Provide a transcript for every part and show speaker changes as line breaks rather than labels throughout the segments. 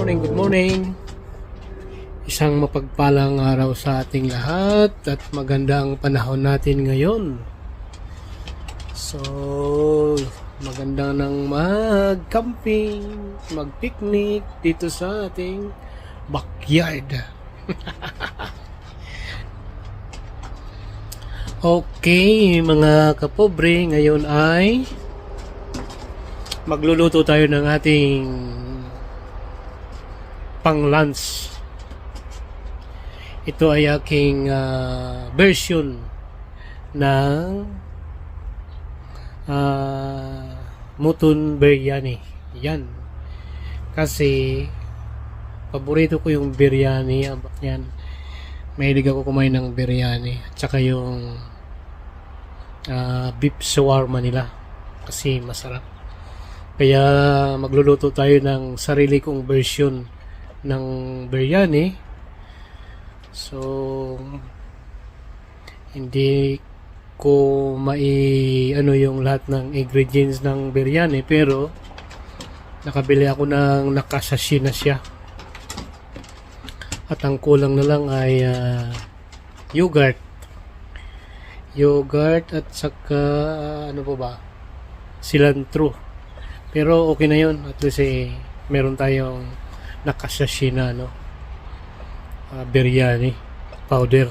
morning, good morning. Isang mapagpalang araw sa ating lahat at magandang panahon natin ngayon. So, maganda nang mag-camping, mag-picnic dito sa ating backyard. Okay, mga kapobre, ngayon ay magluluto tayo ng ating pang-lunch. Ito ay aking version ng mutton biryani. Yan. Kasi paborito ko yung biryani. Yan. Mahilig ako kumain ng biryani. At saka yung beef shawarma nila. Kasi masarap. Kaya magluluto tayo ng sarili kong version ng biryani. So, hindi ko ano yung lahat ng ingredients ng biryani, pero nakabili ako ng nakasashi na siya. At ang kulang na lang ay yogurt. Yogurt at saka ano pa ba? Cilantro. Pero okay na yun. At least meron tayong nakasashi na biryani powder.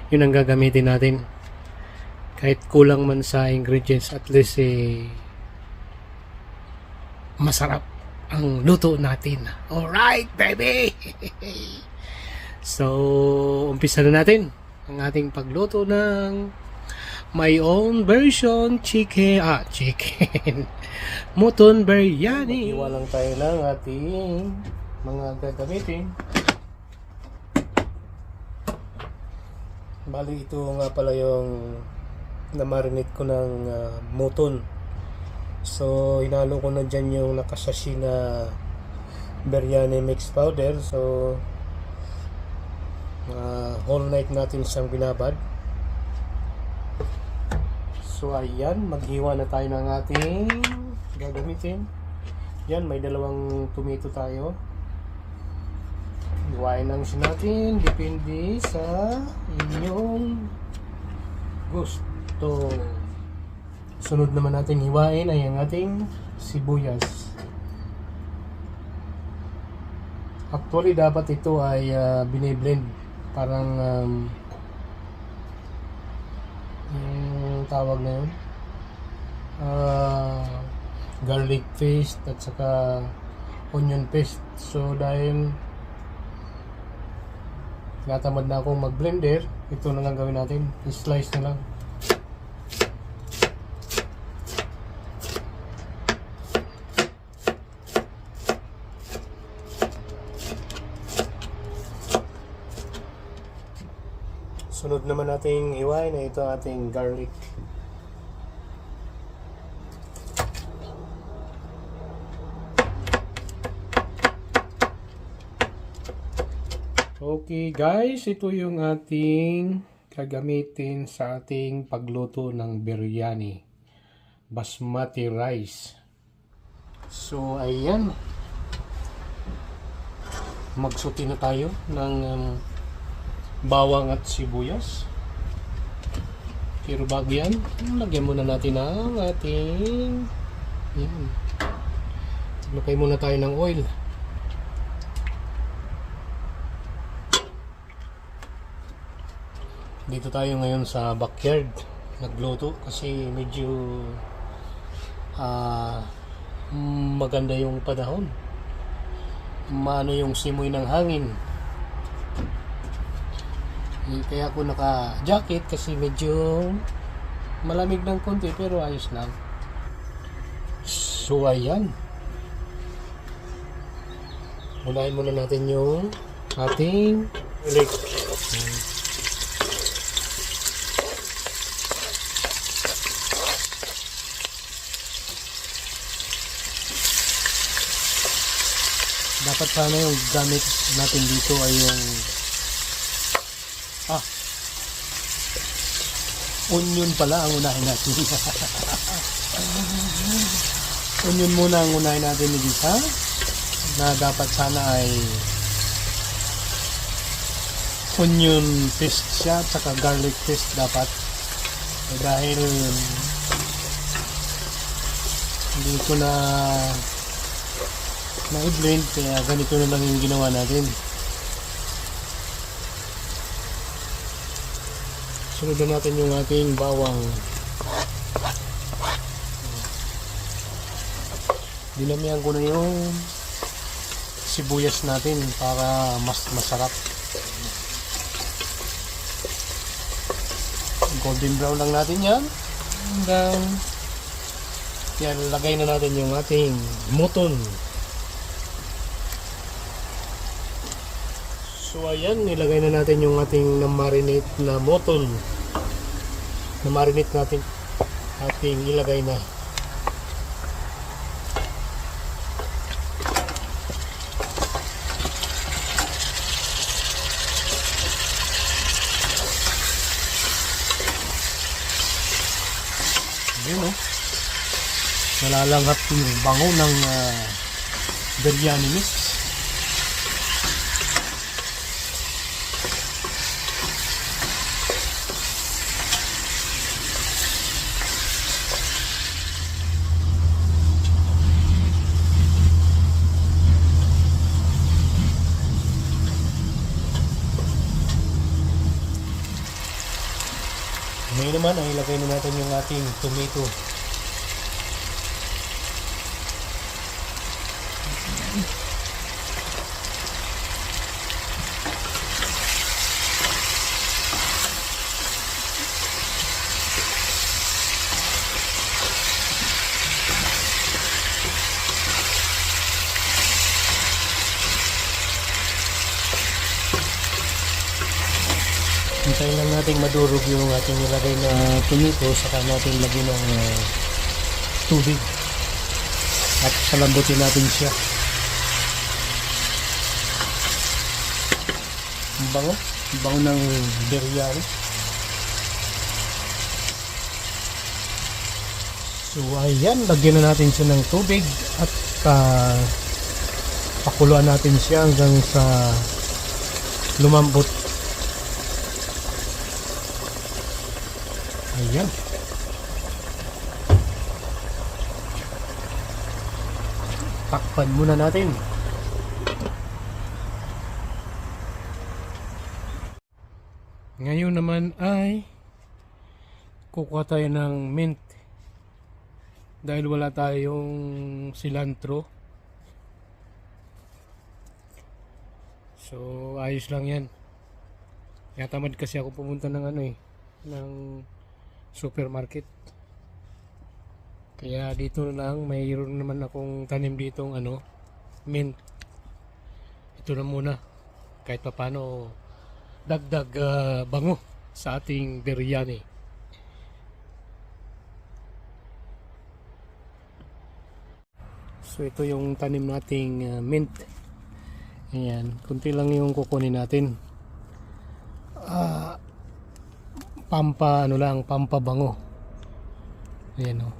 Yun ang gagamitin natin. Kahit kulang man sa ingredients, at least masarap ang luto natin. Alright, baby! So, umpisa na natin ang ating pagluto ng my own version chicken mutton biryani. Iwan lang tayo ng ating mga gagamitin. Bali, ito nga pala yung na-marinate ko ng mutton. So, hinalo ko na dyan yung nakasashi na biryani mix powder. So, whole night natin siyang binabad. So, ayan, maghiwa na tayo ng ating gagamitin. Yan, may dalawang tomato tayo. Hiwain lang siya natin, depende sa inyong gusto. Sunod naman natin hiwain ay ang ating sibuyas. Actually, dapat ito ay biniblend. Parang yung tawag na yun, garlic paste at saka onion paste. So dahil natamad na akong mag-blender, ito na lang gawin natin, i-slice na lang. Sunod naman nating hiwain na ito ating garlic. Okay guys, ito yung ating gagamitin sa ating pagluto ng biryani. Basmati rice. So ayan. Magsuti na tayo ng bawang at sibuyas. Pero bago yan, lagyan muna natin ang ating yan. Lagay muna tayo ng oil. Dito tayo ngayon sa backyard nagluto kasi medyo maganda yung panahon. Maano yung simoy ng hangin. Kaya ako naka-jacket kasi medyo malamig ng konti, pero ayos lang. So ayan. Unahin muna natin yung ating garlic. Dapat sana yung gamit natin dito ay yung onion pala ang unahin natin. Onion muna ang unahin natin dito. na dapat sana ay onion paste siya at saka garlic paste dapat. Dahil hindi ko na i-blend, kaya ganito na lang yung ginawa natin. Sunod na natin yung ating bawang. Dinamihan ko na yung sibuyas natin para mas masarap. Golden brown lang natin yan. Hanggang yan, lagay na natin yung ating mutton. So ayan, nilagay na natin yung ating na-marinate na mutton. Na-marinate natin, ating ilagay na. Ayan o. Nalalanghap yung bango ng biryani mix. Ngayon naman ay ilagay na natin yung ating tomato. Hintayin lang natin madurog yung ating nilagay na tomato, saka natin lagyan ng tubig at palambutin natin siya. Ang bango ng biryani. So ayan, lagyan na natin siya ng tubig at pakuluan natin siya hanggang sa lumambot. Ayan. Takpan muna natin. Ngayon naman ay kukuha tayo ng mint. Dahil wala tayong cilantro. So ayos lang yan. Kaya tamad kasi ako pumunta ng ng supermarket. Kaya dito na lang, mayroon naman akong tanim ditong mint. Ito na muna. Kahit paano dagdag bango sa ating biryani. So ito yung tanim nating mint. Ayan, kunti lang yung kukunin natin. Pampabango. Ayan o.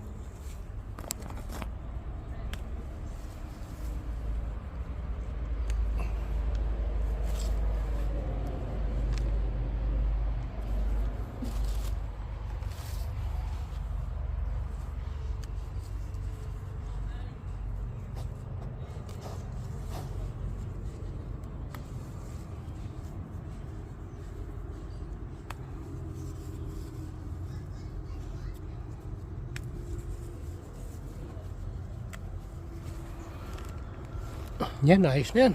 Yan, ayos na yan.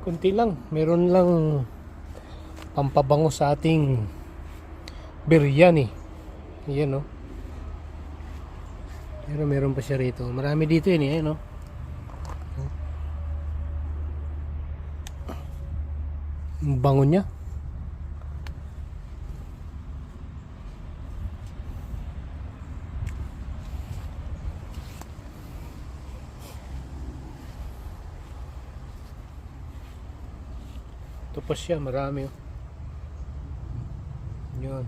Kunti lang. Meron lang pampabango sa ating biryani. Yan o. Pero meron pa siya rito. Marami dito yun eh. No? Ang bango niya. Ito pa siya, marami oh. Yun.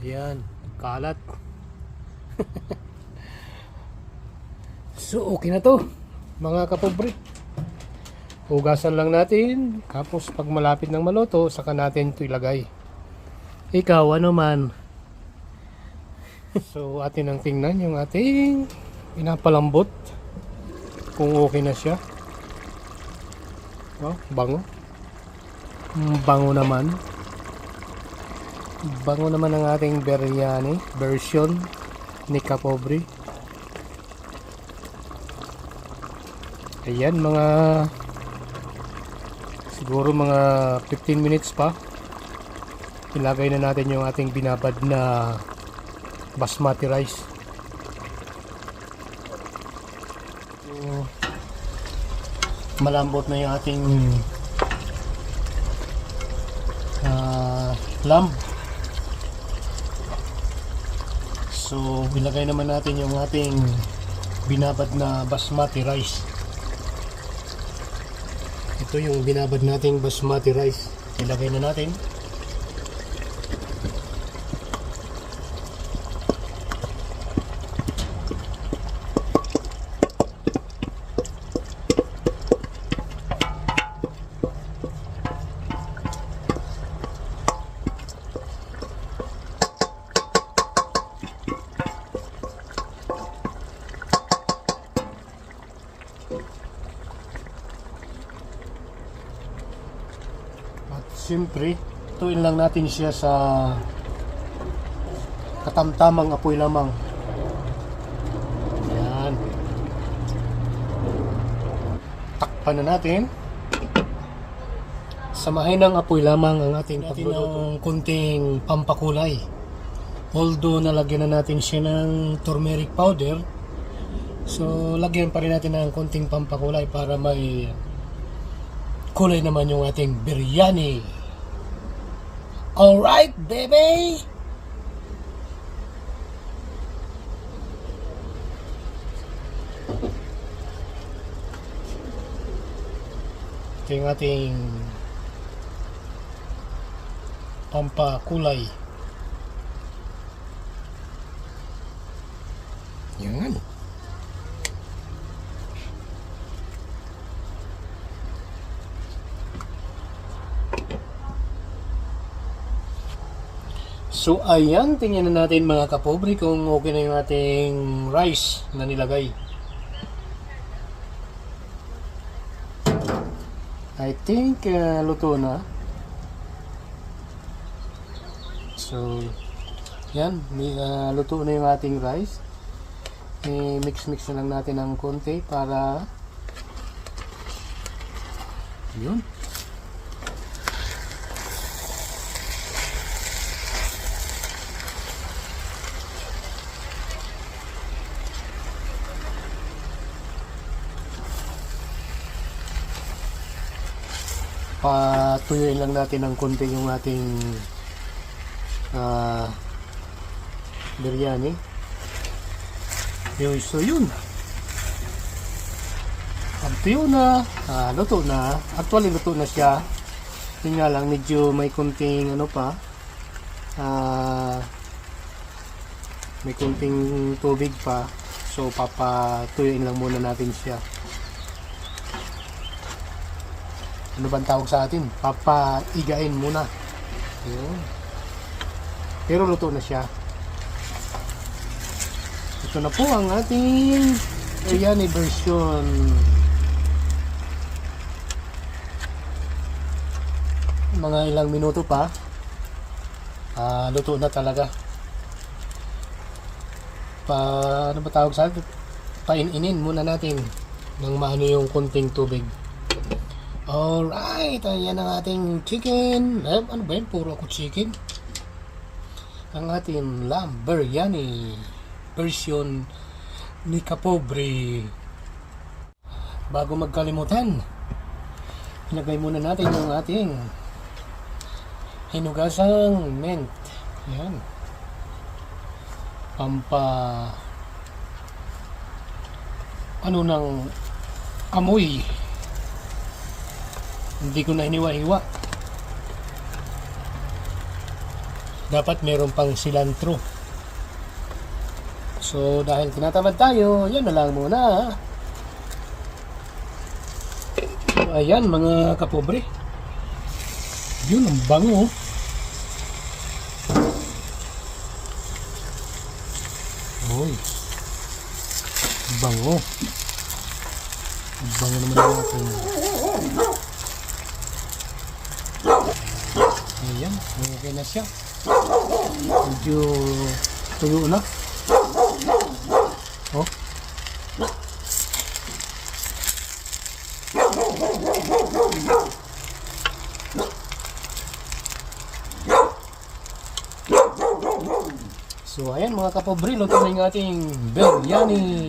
Ayan, kalat. So okay na to. mga kapobre. Hugasan lang natin. Tapos pag malapit ng maluto, saka natin ito ilagay. Ikaw, ano man? So, atin ang tingnan yung ating pinapalambot. Kung okay na siya. Oh, bango. Bango naman. Bango naman ang ating biryani version ni Kapobre. Ayan, siguro mga 15 minutes pa. Ilagay na natin yung ating binabad na basmati rice. So, malambot na yung ating lamb. So, ilagay naman natin yung ating binabad na basmati rice. Ito yung binabad nating basmati rice. Ilagay na natin. Siyempre, tuin lang natin siya sa katamtamang apoy lamang. Ayan. Takpan na natin. Samahin ng apoy lamang ang ating pagluluto. Ng kunting pampakulay. Although nalagyan na natin siya ng turmeric powder, so lagyan pa rin natin ng kunting pampakulay para may kulay naman yung ating biryani. Alright, baby! Ito yung ating pampakulay. Yan. So ayan, tingnan na natin mga kapobre kung okay na yung ating rice na nilagay. I think luto na. So yan, luto na yung ating rice. Mix na lang natin ng konti para yun. Patuyuin lang natin ng konti yung ating biryani. So yun, pagtuyo na, luto na. Actually luto na siya. Yun nga lang, medyo may konting ano pa, may konting tubig pa. So papatuyuin lang muna natin siya. Ano bang tawag sa atin? Papaigain muna. Yun. Pero luto na siya. Ito na po ang ating biryani version. Mga ilang minuto pa, luto na talaga. Ano ba tawag sa atin? Paininin muna natin ng maano yung konting tubig. Alright, ayan ang ating chicken. Ano ba yun? Puro ako chicken. Ang ating lamb biryani version ni Kapobre. Bago magkalimutan, ilagay muna natin yung ating hinugasang mint. Ayan. Ano ng amoy. Hindi ko na hiniwa-hiwa. Dapat meron pang cilantro. So dahil tinatamad tayo, yan na lang muna. ayan mga kapobre. Yun, ang bango. Uy. Bango. Bango naman natin. Ayan, okay na siya. Medyo tuyo na. Oh. So ayan mga kapobre, luto na yung ating biryani.